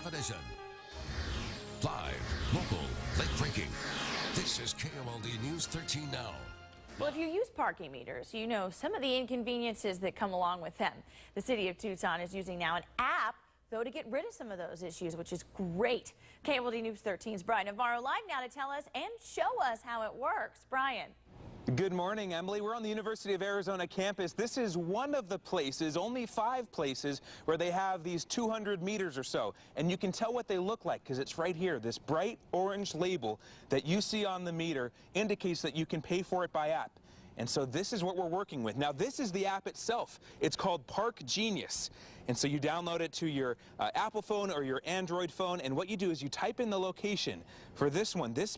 definition. Live, local, late-breaking. This is KOLD News 13 Now. Well, if you use parking meters, you know some of the inconveniences that come along with them. The city of Tucson is using now an app, though, to get rid of some of those issues, which is great. KOLD News 13's Brian Navarro live now to tell us and show us how it works. Brian. Good morning, Emily. We're on the University of Arizona campus. This is one of the places, only 5 places, where they have these 200 meters or so. And you can tell what they look like because it's right here. This bright orange label that you see on the meter indicates that you can pay for it by app. And so this is what we're working with. Now, this is the app itself. It's called Park Genius. And so you download it to your Apple phone or your Android phone, and what you do is you type in the location for this one. This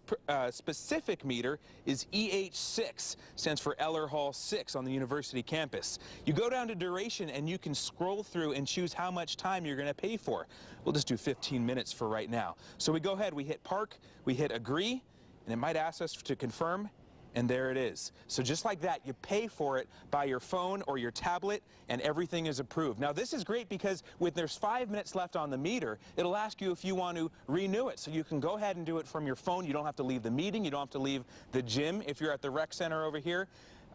specific meter is EH6, stands for Eller Hall 6 on the university campus. You go down to duration, and you can scroll through and choose how much time you're going to pay for. We'll just do 15 minutes for right now. So we go ahead, we hit Park, we hit Agree, and it might ask us to confirm. And there it is. So just like that, you pay for it by your phone or your tablet, and everything is approved. Now, this is great because there's 5 minutes left on the meter, it'll ask you if you want to renew it. So you can go ahead and do it from your phone. You don't have to leave the meeting. You don't have to leave the gym if you're at the rec center over here.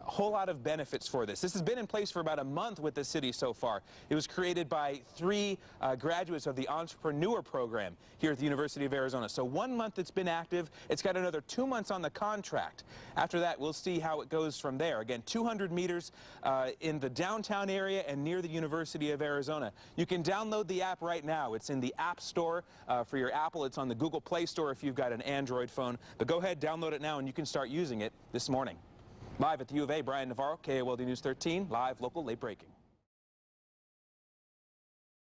A whole lot of benefits for this. This has been in place for about a month with the city so far. It was created by 3 graduates of the Entrepreneur Program here at the University of Arizona. So 1 month it's been active. It's got another 2 months on the contract. After that, we'll see how it goes from there. Again, 200 meters in the downtown area and near the University of Arizona. You can download the app right now. It's in the App Store for your Apple. It's on the Google Play Store if you've got an Android phone. But go ahead, download it now, and you can start using it this morning. Live at the U of A, Brian Navarro, KOLD News 13, live, local, late breaking.